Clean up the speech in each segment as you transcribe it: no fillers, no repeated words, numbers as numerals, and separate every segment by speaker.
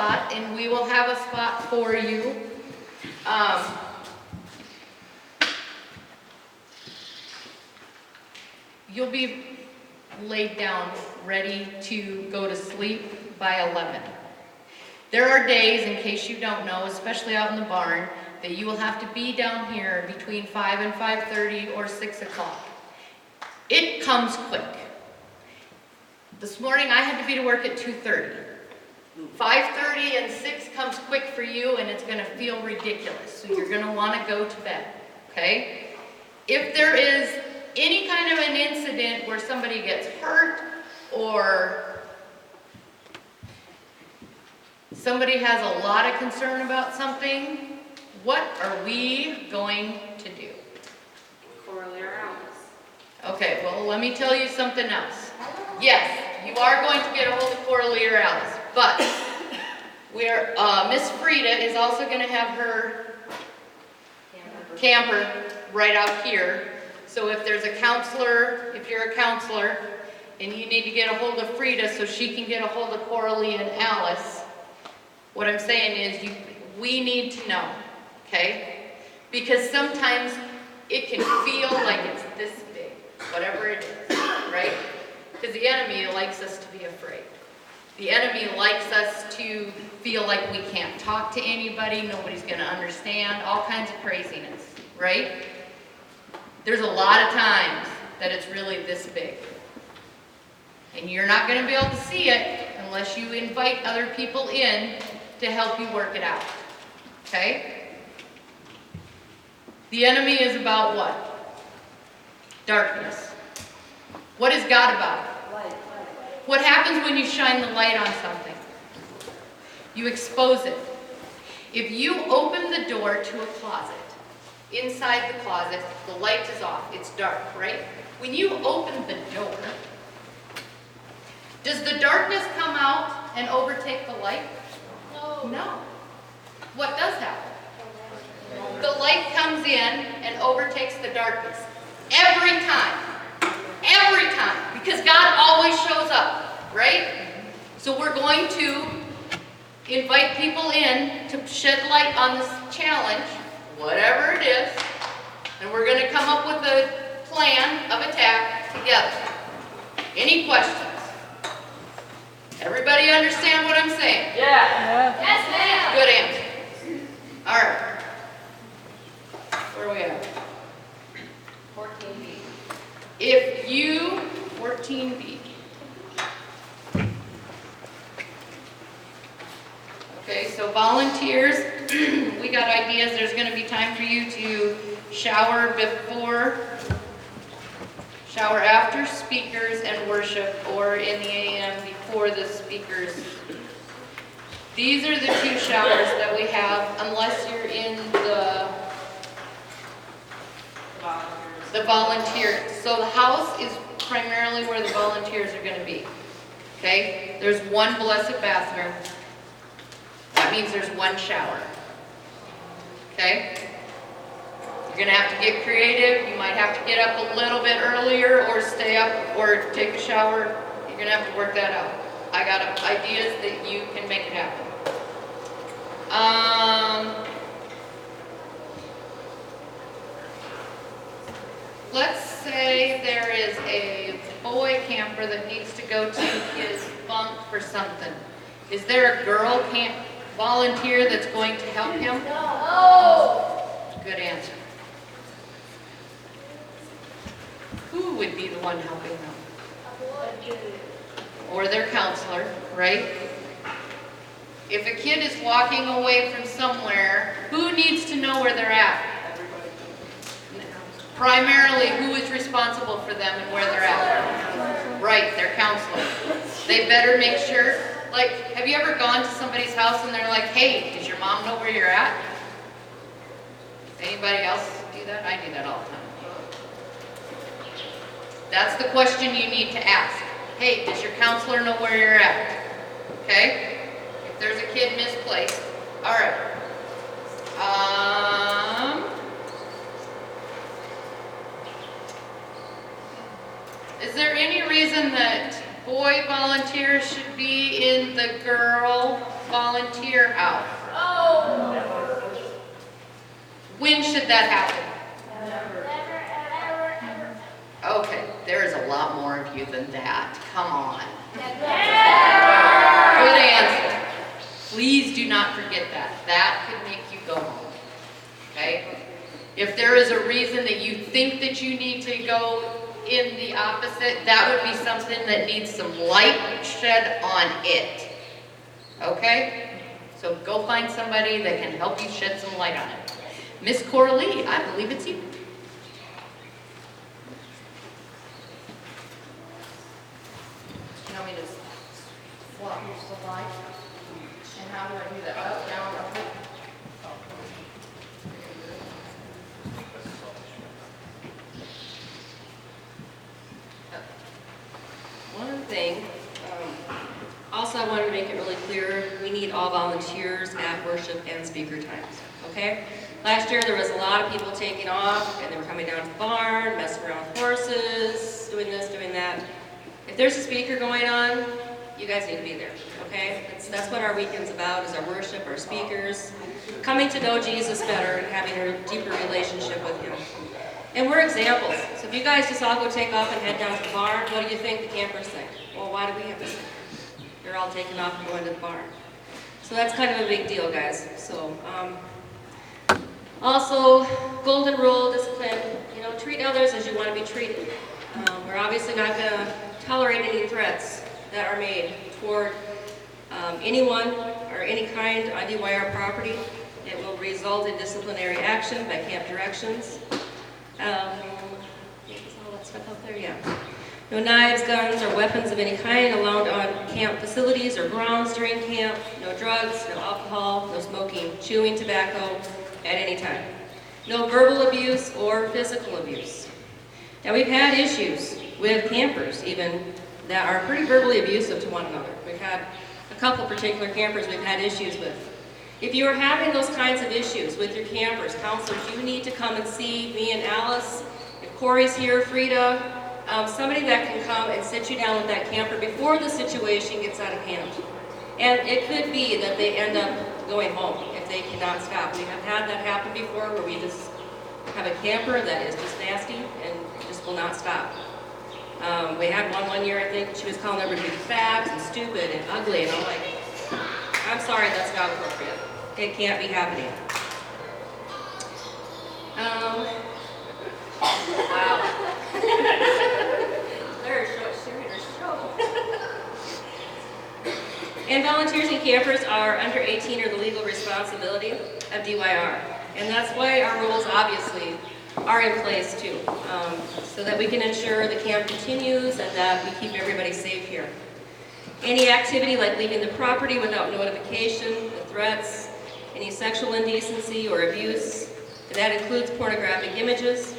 Speaker 1: spot, and we will have a spot for you. You'll be laid down, ready to go to sleep by 11. There are days, in case you don't know, especially out in the barn, that you will have to be down here between 5 and 5:30 or 6 o'clock. It comes quick. This morning I had to be to work at 2:30. 5:30 and 6 comes quick for you, and it's going to feel ridiculous. So you're going to want to go to bed, okay? If there is any kind of an incident where somebody gets hurt or somebody has a lot of concern about something, what are we going to do?
Speaker 2: Correlator Alice.
Speaker 1: Okay, well, let me tell you something else. Yes, you are going to get a hold of Correlator Alice, but Miss Frida is also going to have her camper right out here. So if there's a counselor, if you're a counselor, and you need to get a hold of Frida so she can get a hold of Coralie and Alice, what I'm saying is we need to know, okay? Because sometimes it can feel like it's this big, whatever it is, right? Because the enemy likes us to be afraid. The enemy likes us to feel like we can't talk to anybody, nobody's going to understand, all kinds of craziness, right? There's a lot of times that it's really this big. And you're not going to be able to see it unless you invite other people in to help you work it out. Okay? The enemy is about what? Darkness. What is God about?
Speaker 2: Light.
Speaker 1: What happens when you shine the light on something? You expose it. If you open the door to a closet, inside the closet, the light is off, it's dark, right? When you open the door, does the darkness come out and overtake the light? No. What does happen? The light comes in and overtakes the darkness. Every time. Every time. Because God always shows up, right? So we're going to invite people in to shed light on this challenge, whatever it is, and we're going to come up with a plan of attack together. Any questions? Everybody understand what I'm saying?
Speaker 2: Yeah.
Speaker 3: Yes, ma'am.
Speaker 1: Good answer. All right. Where are we at?
Speaker 2: 14B.
Speaker 1: If you, 14B. Okay, so volunteers, we got ideas. There's going to be time for you to shower before, shower after speakers and worship, or in the AM before the speakers. These are the two showers that we have, unless you're in the volunteer. So the house is primarily where the volunteers are going to be. Okay? There's one blessed bathroom. That means there's one shower. Okay? You're going to have to get creative. You might have to get up a little bit earlier or stay up or take a shower. You're going to have to work that out. I got ideas that you can make it happen. Let's say there is a boy camper that needs to go to his bunk for something. Is there a girl volunteer that's going to help him?
Speaker 3: No.
Speaker 1: Good answer. Who would be the one helping them? Or their counselor, right? If a kid is walking away from somewhere, who needs to know where they're at? Primarily, who is responsible for them and where they're at? Right, their counselor. They better make sure, like, have you ever gone to somebody's house and they're like, hey, does your mom know where you're at? Anybody else do that? I do that all the time. That's the question you need to ask. Hey, does your counselor know where you're at? Okay? If there's a kid misplaced. All right. Is there any reason that boy volunteers should be in the girl volunteer volunteer out.
Speaker 3: Oh.
Speaker 1: When should that happen?
Speaker 3: Never, ever, ever.
Speaker 1: Okay, there's a lot more of you than that. Come on.
Speaker 3: Never.
Speaker 1: Good answer. Please do not forget that. That could make you go home. Okay? If there is a reason that you think that you need to go in the opposite, that would be something that needs some light shed on it. Okay? So go find somebody that can help you shed some light on it. Miss Coralie, I believe it's you. You know me to swap your slide? And how do I do that? Up, down, up?
Speaker 4: One thing, also I wanted to make it really clear, we need all volunteers at worship and speaker times, okay? Last year there was a lot of people taking off and they were coming down to the barn, messing around with horses, doing this, doing that. If there's a speaker going on, you guys need to be there, okay? That's what our weekend's about, is our worship, our speakers, coming to know Jesus better and having a deeper relationship with Him. And we're examples. So if you guys just all go take off and head down to the barn, what do you think the campers think? Well, why do we have to sing? They're all taking off and going to the barn. So that's kind of a big deal, guys. So, also, golden rule, discipline, you know, treat others as you want to be treated. We're obviously not going to tolerate any threats that are made toward anyone or any kind on DYR property. It will result in disciplinary action by camp directions. All that stuff up there, yeah. No knives, guns, or weapons of any kind allowed on camp facilities or grounds during camp. No drugs, no alcohol, no smoking, chewing tobacco at any time. No verbal abuse or physical abuse. Now we've had issues with campers even that are pretty verbally abusive to one another. We've had a couple particular campers we've had issues with. If you are having those kinds of issues with your campers, counselors, you need to come and see me and Alice. If Corey's here, Frida, somebody that can come and sit you down with that camper before the situation gets out of hand. And it could be that they end up going home if they cannot stop. We have had that happen before where we just have a camper that is just nasty and just will not stop. We had one year, I think, she was calling everybody fat and stupid and ugly, and I'm like, I'm sorry, that's not appropriate. It can't be happening. Wow. They're sharing their show. And volunteers and campers are under 18 or the legal responsibility of DYR. And that's why our rules obviously are in place too, so that we can ensure the camp continues and that we keep everybody safe here. Any activity like leaving the property without notification, the threats, any sexual indecency or abuse, and that includes pornographic images,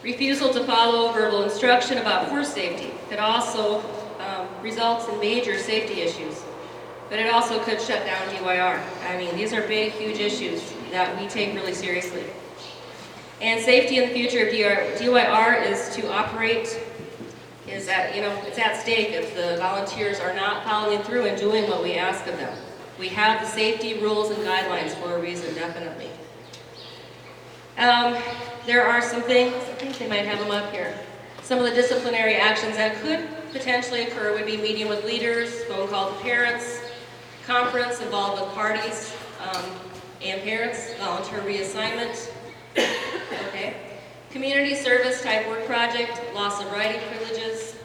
Speaker 4: refusal to follow verbal instruction about horse safety could also result in major safety issues, but it also could shut down DYR. I mean, these are big, huge issues that we take really seriously. And safety in the future of DYR is to operate, is that, you know, it's at stake if the volunteers are not following through and doing what we ask of them. We have the safety rules and guidelines for a reason, definitely. There are some things, I think they might have them up here. Some of the disciplinary actions that could potentially occur would be meeting with leaders, phone call to parents, conference involved with parties and parents, volunteer reassignment, okay. Community service type work project, loss of writing privileges,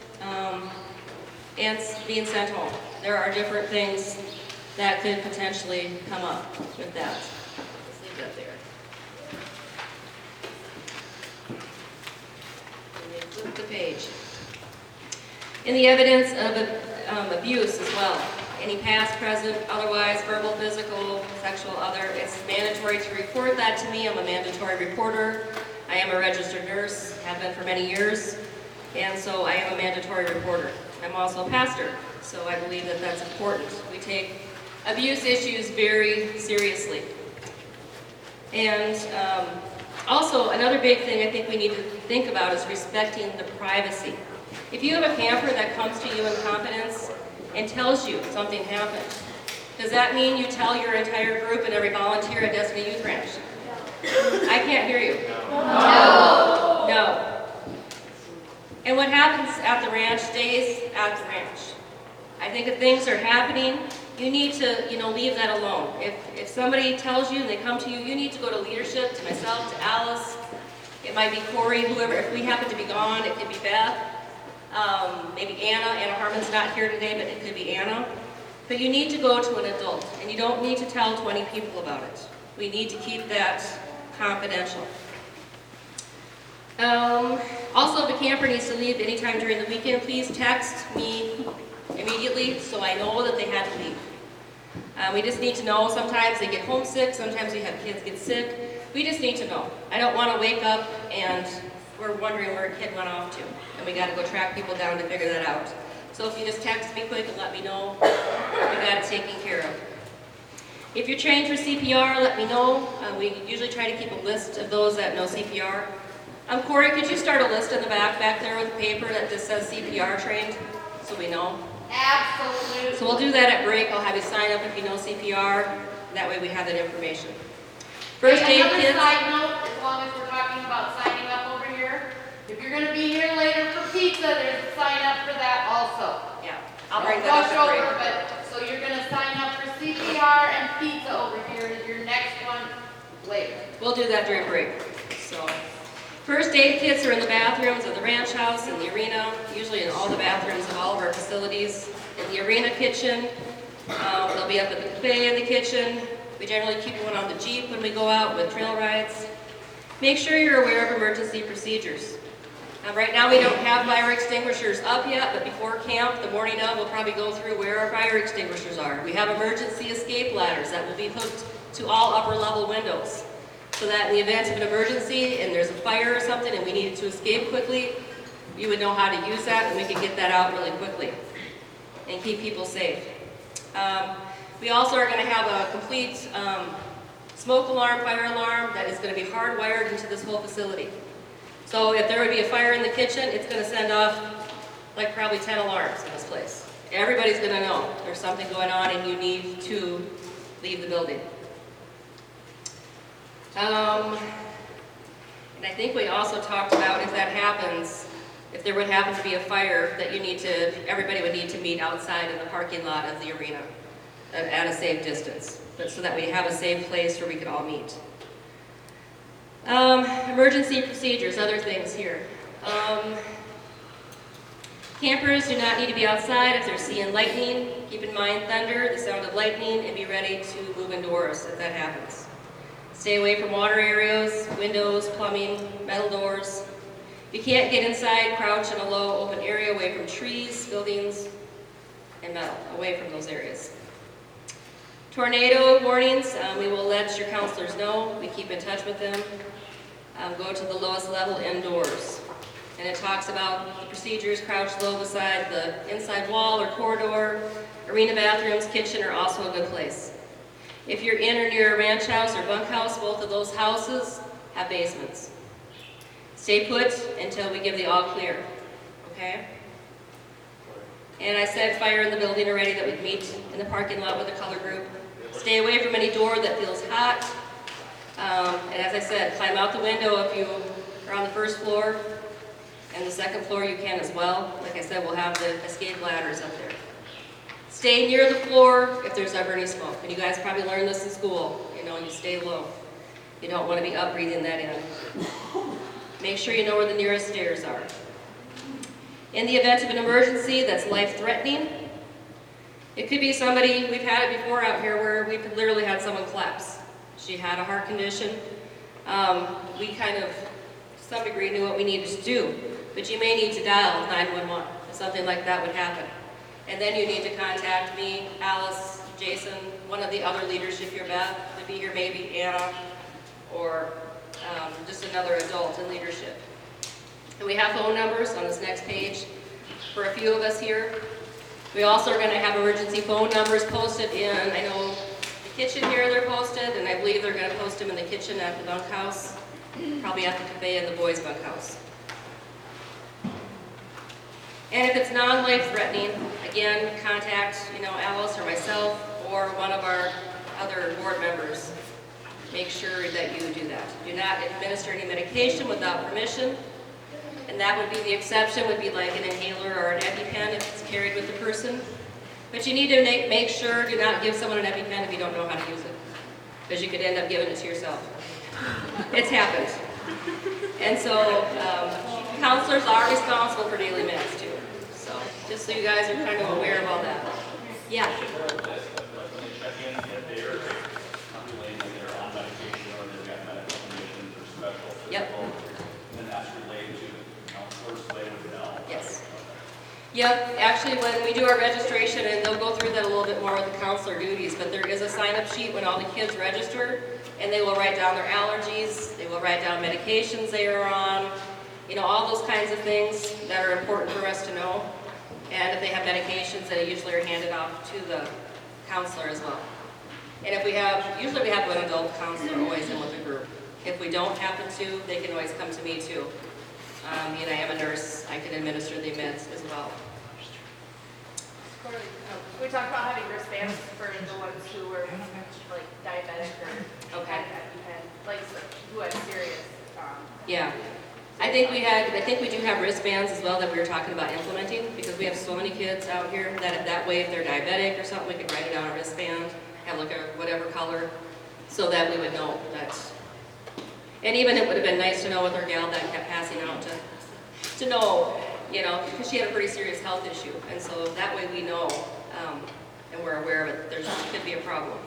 Speaker 4: and being sent home. There are different things that could potentially come up with that. Let's leave that there. And then flip the page. In the evidence of abuse as well. Any past, present, otherwise, verbal, physical, sexual, other, it's mandatory to report that to me. I'm a mandatory reporter. I am a registered nurse, have been for many years, and so I am a mandatory reporter. I'm also a pastor, so I believe that that's important. We take abuse issues very seriously. And also, another big thing I think we need to think about is respecting the privacy. If you have a camper that comes to you in confidence and tells you something happened, Does that mean you tell your entire group and every volunteer at Destiny Youth Ranch? I can't hear you. No. And what happens at the ranch stays at the ranch. I think if things are happening, you need to, leave that alone. If somebody tells you and they come to you, you need to go to leadership, to myself, to Alice. It might be Corey, whoever. If we happen to be gone, it could be Beth. Maybe Anna. Anna Harmon's not here today, but it could be Anna. But you need to go to an adult, and you don't need to tell 20 people about it. We need to keep that confidential. Also, if a camper needs to leave anytime during the weekend, please text me immediately so I know that they had to leave. We just need to know. Sometimes they get homesick, sometimes we have kids get sick. We just need to know. I don't want to wake up and we're wondering where a kid went off to, and we got to go track people down to figure that out. So if you just text me quick and let me know, we got it taken care of. If you're trained for CPR, let me know. We usually try to keep a list of those that know CPR. Corey, could you start a list in the back there with paper that just says CPR trained, so we know?
Speaker 1: Absolutely.
Speaker 4: So we'll do that at break. I'll have you sign up if you know CPR. That way we have that information. First aid
Speaker 1: Another
Speaker 4: kits.
Speaker 1: side note, as long as we're talking about signing up over here, if you're going to be here later for pizza, there's a sign up for that also.
Speaker 4: Yeah, I'll bring
Speaker 1: Don't
Speaker 4: that
Speaker 1: rush
Speaker 4: up at
Speaker 1: over,
Speaker 4: break.
Speaker 1: but so you're going to sign up for CPR and pizza over here is your next one later.
Speaker 4: We'll do that during break. So, first aid kits are in the bathrooms of the ranch house, in the arena, usually in all the bathrooms of all of our facilities. In the arena kitchen, they'll be up at the buffet in the kitchen. We generally keep one on the Jeep when we go out with trail rides. Make sure you're aware of emergency procedures. Right now we don't have fire extinguishers up yet, but before camp, the morning of, we'll probably go through where our fire extinguishers are. We have emergency escape ladders that will be hooked to all upper level windows, so that in the event of an emergency and there's a fire or something and we needed to escape quickly, you would know how to use that and we could get that out really quickly and keep people safe. We also are going to have a complete smoke alarm, fire alarm that is going to be hardwired into this whole facility. So if there would be a fire in the kitchen, it's going to send off like probably 10 alarms in this place. Everybody's going to know there's something going on and you need to leave the building. And I think we also talked about if that happens, if there would happen to be a fire, that everybody would need to meet outside in the parking lot of the arena at a safe distance, but so that we have a safe place where we could all meet. Emergency procedures, other things here. Campers do not need to be outside if they're seeing lightning. Keep in mind thunder, the sound of lightning, and be ready to move indoors if that happens. Stay away from water areas, windows, plumbing, metal doors. If you can't get inside, crouch in a low open area away from trees, buildings, and metal, away from those areas. Tornado warnings, we will let your counselors know. We keep in touch with them. Go to the lowest level indoors. And it talks about the procedures, crouch low beside the inside wall or corridor. Arena bathrooms, kitchen are also a good place. If you're in or near a ranch house or bunkhouse, both of those houses have basements. Stay put until we give the all clear, okay? And I said fire in the building already, that we'd meet in the parking lot with a color group. Stay away from any door that feels hot. And as I said, climb out the window if you are on the first floor, and the second floor you can as well. Like I said, we'll have the escape ladders up there. Stay near the floor if there's ever any smoke. And you guys probably learned this in school, you stay low. You don't want to be up breathing that in. Make sure you know where the nearest stairs are. In the event of an emergency that's life-threatening, it could be somebody, we've had it before out here where we've literally had someone collapse. She had a heart condition. We kind of, to some degree, knew what we needed to do, but you may need to dial 911 if something like that would happen. And then you need to contact me, Alice, Jason, one of the other leadership here, Beth, would be here, maybe Anna, or just another adult in leadership. And we have phone numbers on this next page for a few of us here. We also are going to have emergency phone numbers posted in, I know the kitchen here they're posted, and I believe they're going to post them in the kitchen at the bunkhouse, probably at the cafe in the boys' bunkhouse. And if it's non-life threatening, again, contact, Alice or myself, or one of our other board members, make sure that you do that. Do not administer any medication without permission, and that would be the exception, would be like an inhaler or an EpiPen if it's carried with the person. But you need to make sure, do not give someone an EpiPen if you don't know how to use it, because you could end up giving it to yourself. It's happened. And so counselors are responsible for daily meds too. So just so you guys are kind of aware of all that. Yeah.
Speaker 5: When they check in, if they are related, they're on medication or they've got medical conditions or special
Speaker 4: Yep.
Speaker 5: physical, then that's related to counselors, they would know.
Speaker 4: Yes. Yep, actually, when we do our registration, and they'll go through that a little bit more with the counselor duties, but there is a sign-up sheet when all the kids register, and they will write down their allergies, they will write down medications they are on, you know, all those kinds of things that are important for us to know. And if they have medications, they usually are handed off to the counselor as well. And if we have, usually we have an adult counselor always in with the group. If we don't happen to, they can always come to me too. And I am a nurse, I can administer the meds as well.
Speaker 2: We talked about having wristbands for the ones who were like diabetic or
Speaker 4: Okay.
Speaker 2: had EpiPen, like who had serious.
Speaker 4: Yeah. I think we do have wristbands as well that we were talking about implementing, because we have so many kids out here that way if they're diabetic or something, we could write it on a wristband, have like a whatever color, so that we would know that. And even it would have been nice to know with our gal that kept passing out to know, you know, because she had a pretty serious health issue, and so that way we know, and we're aware of it. There could be a problem.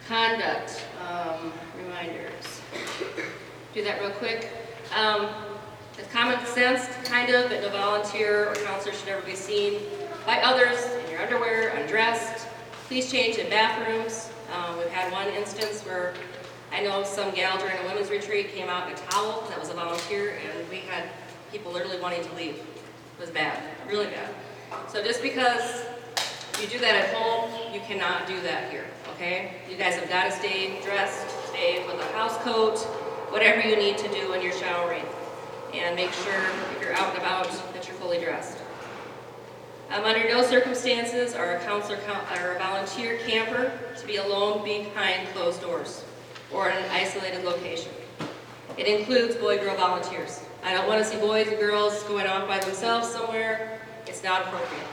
Speaker 4: Conduct, reminders. Do that real quick. It's common sense, kind of, that no volunteer or counselor should ever be seen by others in your underwear, undressed. Please change in bathrooms. We've had one instance where I know some gal during a women's retreat came out in a towel, that was a volunteer, and we had people literally wanting to leave. It was bad, really bad. So just because you do that at home, you cannot do that here, okay? You guys have got to stay dressed, stay with a house coat, whatever you need to do when you're showering. And make sure if you're out and about that you're fully dressed. Under no circumstances are a counselor or a volunteer camper to be alone behind closed doors or in an isolated location. It includes boy-girl volunteers. I don't want to see boys and girls going off by themselves somewhere. It's not appropriate.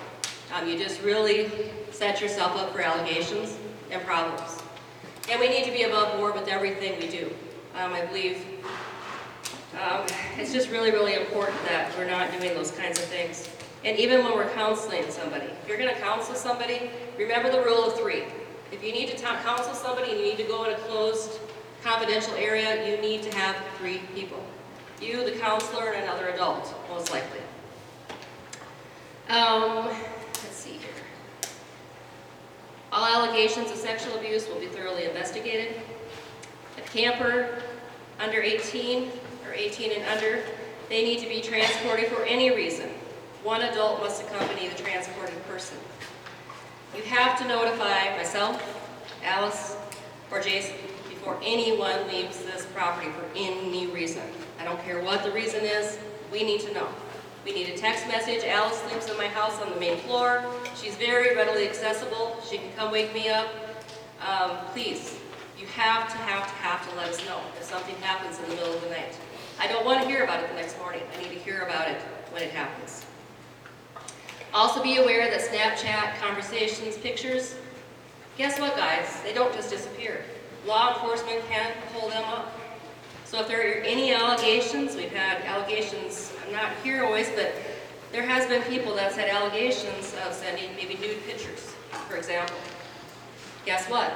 Speaker 4: You just really set yourself up for allegations and problems. And we need to be above board with everything we do. I believe it's just really, really important that we're not doing those kinds of things. And even when we're counseling somebody, if you're going to counsel somebody, remember the rule of 3. If you need to counsel somebody and you need to go in a closed, confidential area, you need to have 3 people. You, the counselor, and another adult, most likely. Let's see here. All allegations of sexual abuse will be thoroughly investigated. A camper under 18 or 18 and under, they need to be transported for any reason. One adult must accompany the transported person. You have to notify myself, Alice, or Jason before anyone leaves this property for any reason. I don't care what the reason is, we need to know. We need a text message. Alice sleeps in my house on the main floor. She's very readily accessible. She can come wake me up. Please, you have to let us know if something happens in the middle of the night. I don't want to hear about it the next morning. I need to hear about it when it happens. Also be aware that Snapchat conversations, pictures, guess what guys, they don't just disappear. Law enforcement can pull them up. So if there are any allegations, we've had allegations, I'm not here always, but there has been people that's had allegations of sending maybe nude pictures, for example. Guess what?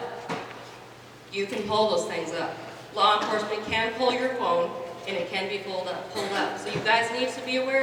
Speaker 4: You can pull those things up. Law enforcement can pull your phone and it can be pulled up. So you guys need to be aware